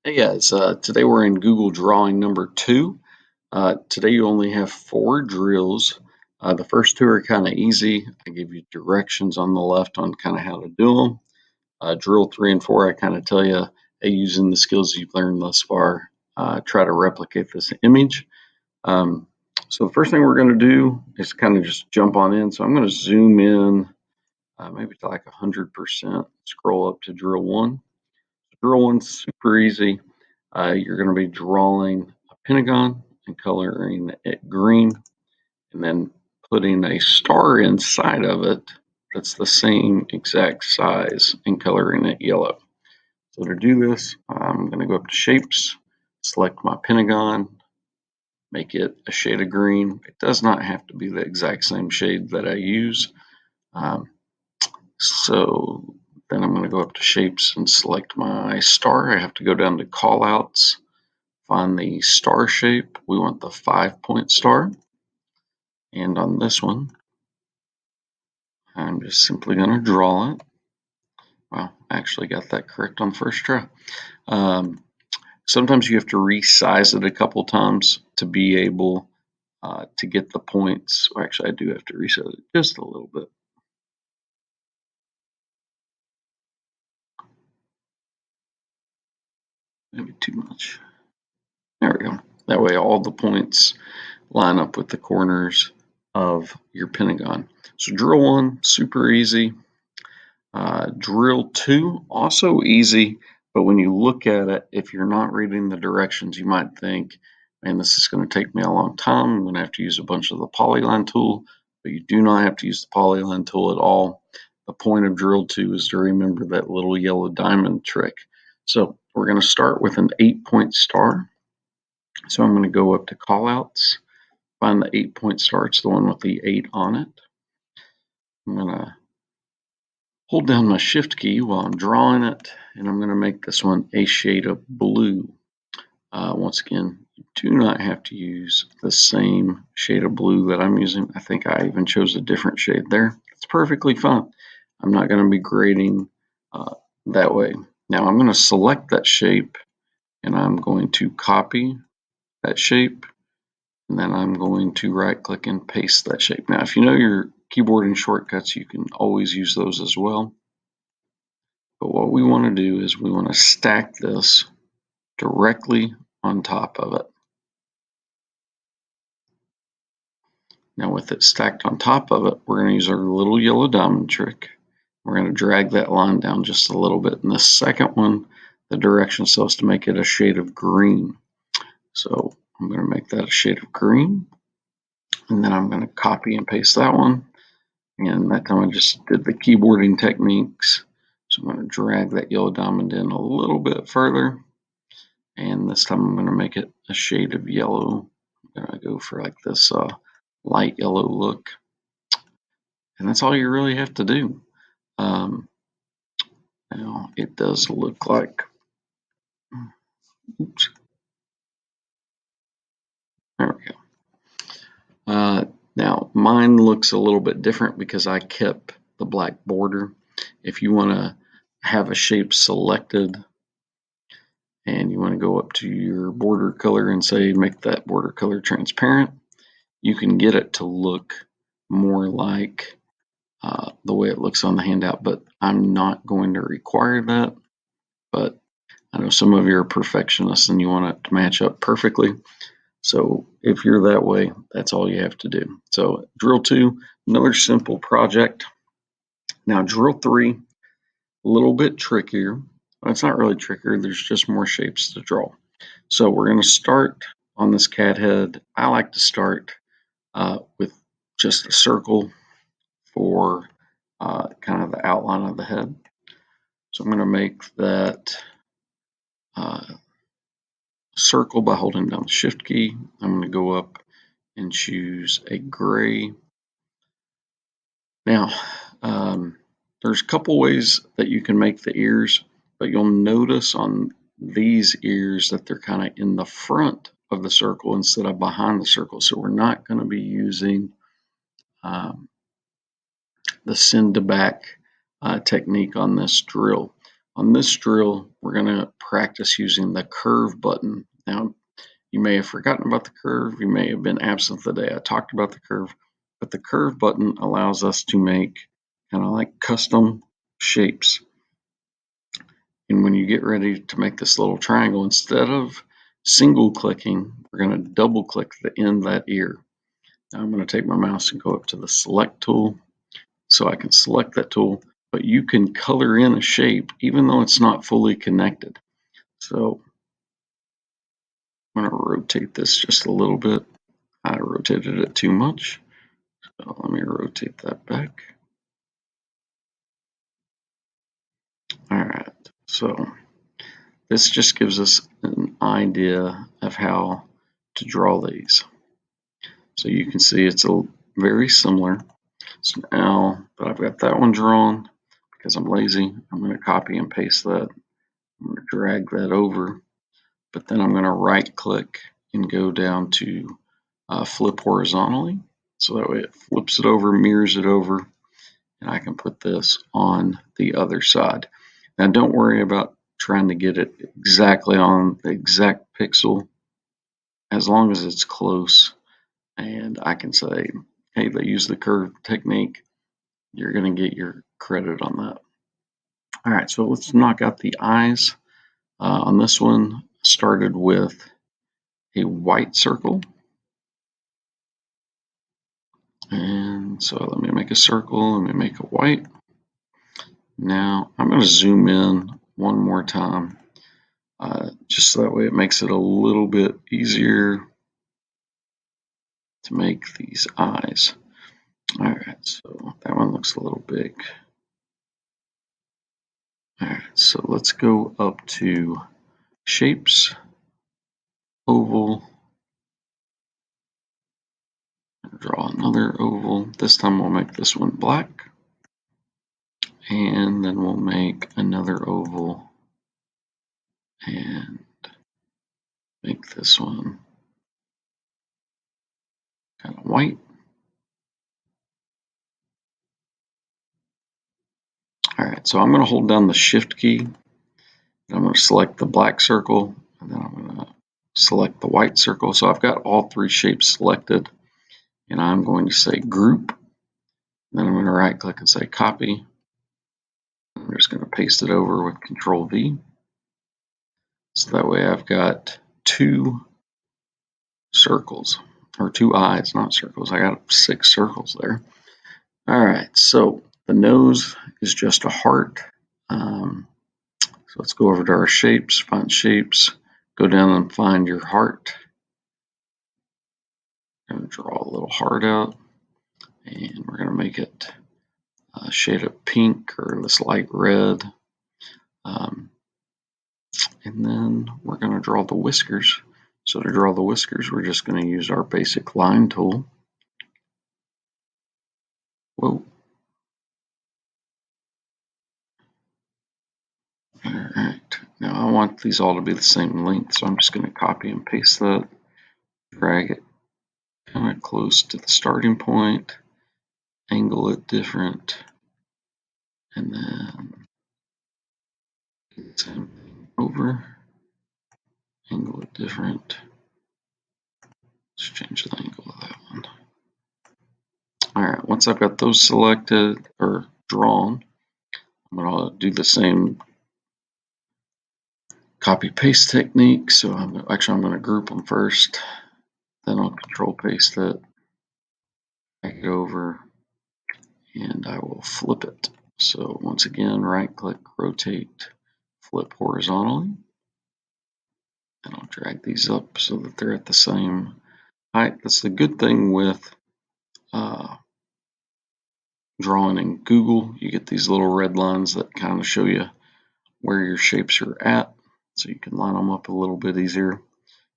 Hey guys, today we're in Google Drawing number 2. Today you only have 4 drills. The first 2 are kind of easy. I give you directions on the left on kind of how to do them. Drill 3 and 4, I kind of tell you, hey, using the skills you've learned thus far, try to replicate this image. So the first thing we're going to do is kind of just jump on in. So I'm going to zoom in maybe to like 100%, scroll up to drill 1. Drill 1's super easy. You're going to be drawing a pentagon and coloring it green, and then putting a star inside of it that's the same exact size and coloring it yellow. So to do this, I'm going to go up to Shapes, select my pentagon, make it a shade of green. It does not have to be the exact same shade that I use. So then I'm going to go up to Shapes and select my star. I have to go down to Callouts, find the star shape. We want the 5-point star. And on this one, I'm just simply going to draw it. Well, I actually got that correct on the first try. Sometimes you have to resize it a couple times to be able to get the points. Well, actually, I do have to resize it just a little bit. Maybe too much. There we go. That way all the points line up with the corners of your pentagon. So drill 1, super easy. Drill 2, also easy, but when you look at it, if you're not reading the directions, you might think, man, this is going to take me a long time. I'm going to have to use a bunch of the polyline tool, but you do not have to use the polyline tool at all. The point of drill 2 is to remember that little yellow diamond trick. So we're going to start with an 8-point star. So I'm going to go up to Callouts, find the 8-point star. It's the one with the 8 on it. I'm going to hold down my Shift key while I'm drawing it, and I'm going to make this one a shade of blue. Once again, you do not have to use the same shade of blue that I'm using. I think I even chose a different shade there. It's perfectly fine. I'm not going to be grading that way. Now I'm going to select that shape, and I'm going to copy that shape, and then I'm going to right-click and paste that shape. Now, if you know your keyboard and shortcuts, you can always use those as well. But what we want to do is we want to stack this directly on top of it. Now with it stacked on top of it, we're going to use our little yellow diamond trick. We're going to drag that line down just a little bit. And the second one, the direction is supposed to make it a shade of green. So I'm going to make that a shade of green. And then I'm going to copy and paste that one. And that time I just did the keyboarding techniques. So I'm going to drag that yellow diamond in a little bit further. And this time I'm going to make it a shade of yellow. I'm going to go for like this light yellow look. And that's all you really have to do. Now it does look like, oops, there we go. Now mine looks a little bit different because I kept the black border. If you want to have a shape selected and you want to go up to your border color and say make that border color transparent, you can get it to look more like the way it looks on the handout, but I'm not going to require that. But I know some of you are perfectionists and you want it to match up perfectly. So if you're that way, that's all you have to do. So drill 2, another simple project. Now drill 3, a little bit trickier. Well, it's not really trickier, there's just more shapes to draw. So we're going to start on this cat head. I like to start with just a circle for kind of the outline of the head. So I'm going to make that circle by holding down the Shift key. I'm going to go up and choose a gray. Now, there's a couple ways that you can make the ears, but you'll notice on these ears that they're kind of in the front of the circle instead of behind the circle. So we're not going to be using the send to back technique on this drill. On this drill, we're going to practice using the curve button. Now, you may have forgotten about the curve. You may have been absent the day I talked about the curve, but the curve button allows us to make kind of like custom shapes. And when you get ready to make this little triangle, instead of single clicking, we're going to double click the end of that ear. Now I'm going to take my mouse and go up to the select tool so I can select that tool, but you can color in a shape even though it's not fully connected. So I'm going to rotate this just a little bit. I rotated it too much. So let me rotate that back. All right, so this just gives us an idea of how to draw these. So you can see it's very similar. So now that I've got that one drawn, because I'm lazy, I'm going to copy and paste that. I'm going to drag that over, but then I'm going to right click and go down to flip horizontally. So that way it flips it over, mirrors it over, and I can put this on the other side. Now don't worry about trying to get it exactly on the exact pixel, as long as it's close and I can say, hey, they use the curve technique, you're going to get your credit on that. All right, so let's knock out the eyes. On this one, started with a white circle. And so let me make a circle, let me make a white. Now I'm going to zoom in one more time, just so that way it makes it a little bit easier to make these eyes. All right, so that one looks a little big. All right, so let's go up to shapes, oval, draw another oval. This time we'll make this one black, and then we'll make another oval and make this one kind of white. All right, so I'm going to hold down the shift key, and I'm going to select the black circle, and then I'm going to select the white circle. So I've got all three shapes selected, and I'm going to say group. Then I'm going to right click and say copy. I'm just going to paste it over with Control V. So that way I've got two circles, or two eyes, not circles. I got 6 circles there. All right, so the nose is just a heart. So let's go over to our shapes, find shapes, go down and find your heart. I'm going to draw a little heart out, and we're going to make it a shade of pink or this light red. And then we're going to draw the whiskers. So to draw the whiskers, we're just going to use our basic line tool. Whoa. All right. Now I want these all to be the same length, so I'm just going to copy and paste that, drag it kind of close to the starting point, angle it different, and then same thing over, angle it different. Let's change the angle of that one. All right, once I've got those selected or drawn, I'm going to do the same copy paste technique. So I'm going to group them first, then I'll control paste it, drag it over, and I will flip it. So once again, right click, rotate, flip horizontally, and I'll drag these up so that they're at the same height. That's the good thing with drawing in Google. You get these little red lines that kind of show you where your shapes are at, so you can line them up a little bit easier.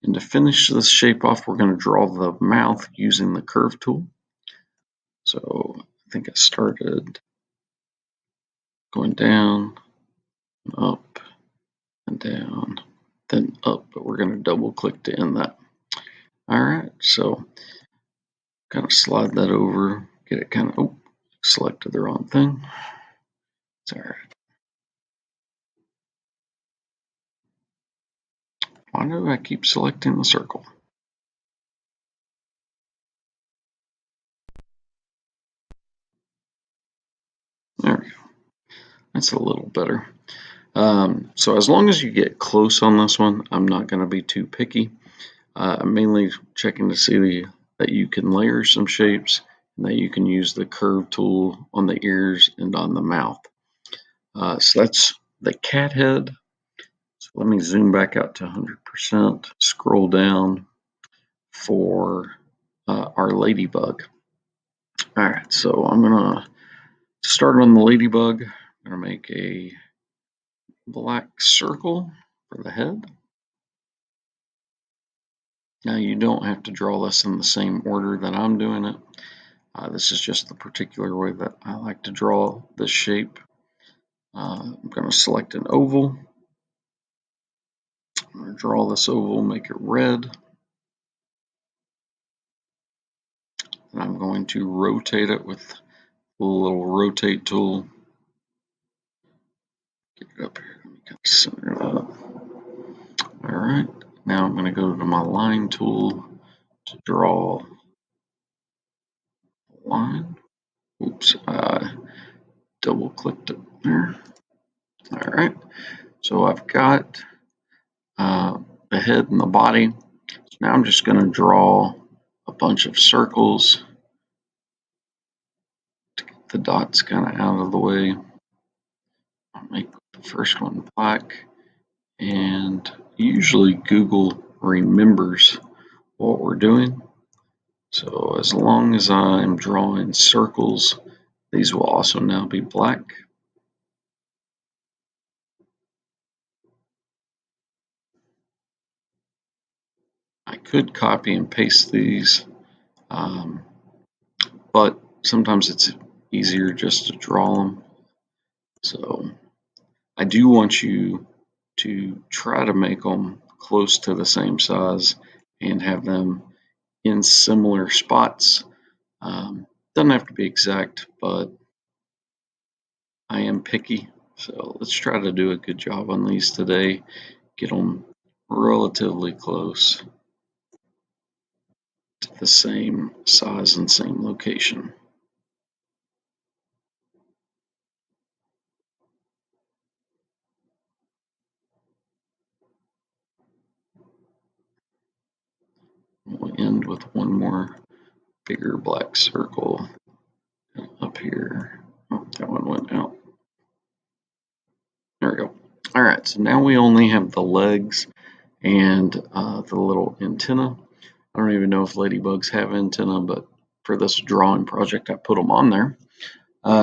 And to finish this shape off, we're going to draw the mouth using the curve tool. So I think I started going down, up, and down, then up, but we're going to double click to end that. All right, so kind of slide that over, get it kind of, selected the wrong thing. It's all right. Why do I keep selecting the circle? There we go. That's a little better. So as long as you get close on this one, I'm not going to be too picky. I'm mainly checking to see that you can layer some shapes and that you can use the curve tool on the ears and on the mouth. So that's the cat head. So let me zoom back out to 100%, scroll down for our ladybug. All right, so I'm gonna start on the ladybug. I'm gonna make a black circle for the head. Now you don't have to draw this in the same order that I'm doing it. This is just the particular way that I like to draw this shape. I'm going to select an oval. I'm going to draw this oval, make it red. And I'm going to rotate it with the little rotate tool. Get it up here. Let me kind of center it up. All right. Now I'm going to go to my line tool to draw a line. Oops, I double clicked it there. All right. So I've got the head and the body. So now I'm just going to draw a bunch of circles to get the dots kind of out of the way. I'll make the first one black, and usually Google remembers what we're doing. So as long as I'm drawing circles, these will also now be black. I could copy and paste these, but sometimes it's easier just to draw them. So I do want you to try to make them close to the same size and have them in similar spots. Doesn't have to be exact, but I am picky. So let's try to do a good job on these today. Get them relatively close to the same size and same location. We'll end with one more bigger black circle up here. Oh, that one went out. There we go. All right, so now we only have the legs and the little antenna. I don't even know if ladybugs have antenna, but for this drawing project, I put them on there.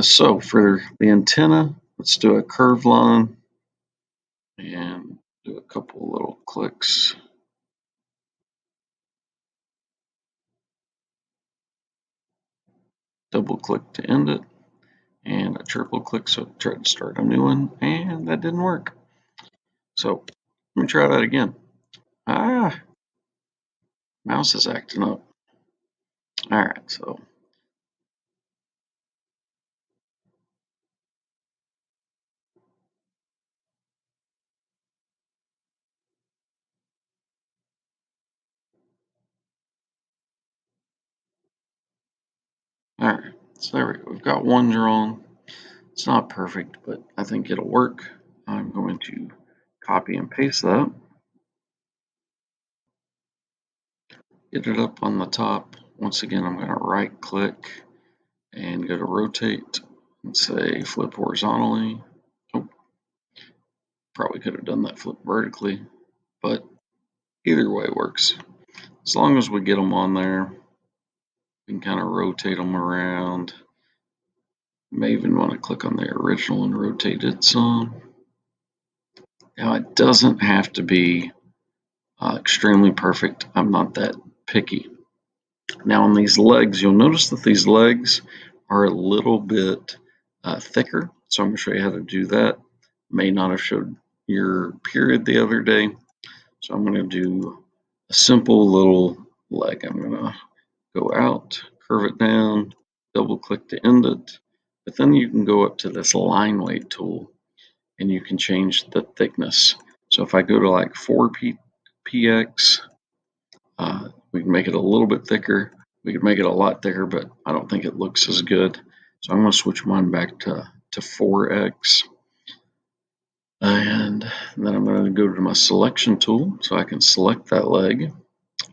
So for the antenna, let's do a curved line and do a couple little clicks. Double click to end it, and a triple click so I tried to start a new one, and that didn't work. So let me try that again. Mouse is acting up. All right, so all right, so there we go. We've got one drawn. It's not perfect, but I think it'll work. I'm going to copy and paste that. Get it up on the top. Once again, I'm going to right click and go to rotate and say flip horizontally. Oh, probably could have done that flip vertically, but either way works. As long as we get them on there, we can kind of rotate them around. You may even want to click on the original and rotate it some. Now it doesn't have to be extremely perfect. I'm not that picky. Now on these legs, you'll notice that these legs are a little bit thicker. So I'm going to show you how to do that. May not have showed your period the other day. So I'm going to do a simple little leg. I'm going to go out, curve it down, double click to end it. But then you can go up to this line weight tool and you can change the thickness. So if I go to like 4 PX. We can make it a little bit thicker. We could make it a lot thicker, but I don't think it looks as good. So I'm going to switch mine back to 4X. And then I'm going to go to my selection tool so I can select that leg.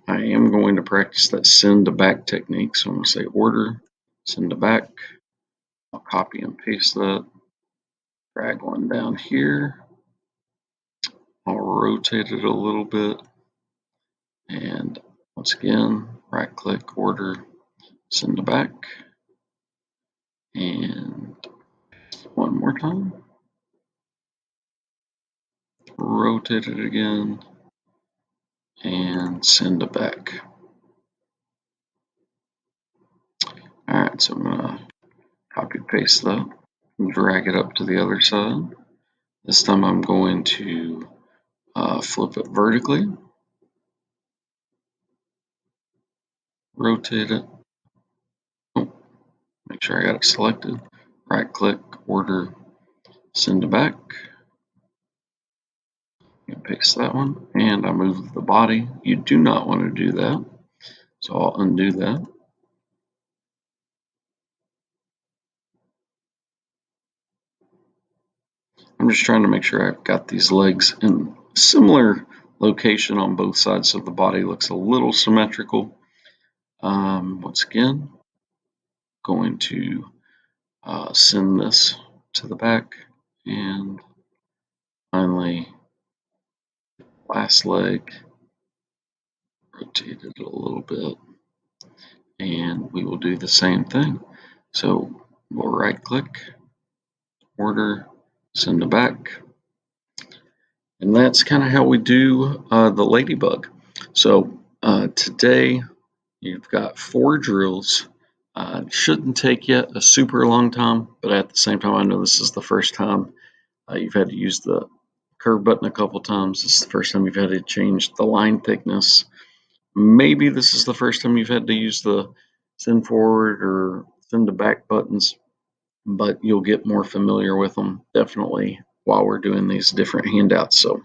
I am going to practice that send to back technique. So I'm going to say order, send to back. I'll copy and paste that. Drag one down here. I'll rotate it a little bit. And once again, right click, order, send to back. And one more time. Rotate it again. And send it back. Alright, so I'm going to copy paste that. Drag it up to the other side. This time I'm going to flip it vertically. Rotate it. Oh, make sure I got it selected. Right click, order, send to back. And paste that one. And I move the body. You do not want to do that. So I'll undo that. I'm just trying to make sure I've got these legs in similar location on both sides so the body looks a little symmetrical. Once again, going to send this to the back, and finally last leg, rotate it a little bit, and we will do the same thing. So we'll right click, order, send to back, and that's kind of how we do the Ladybug. So today you've got 4 drills. Shouldn't take yet a super long time, but at the same time, I know this is the first time you've had to use the curve button a couple times. This is the first time you've had to change the line thickness. Maybe this is the first time you've had to use the send forward or send to back buttons, but you'll get more familiar with them definitely while we're doing these different handouts. So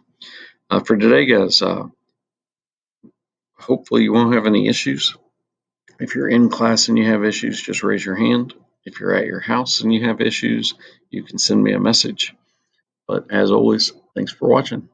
for today, guys, hopefully you won't have any issues. If you're in class and you have issues, just raise your hand. If you're at your house and you have issues, you can send me a message. But as always, thanks for watching.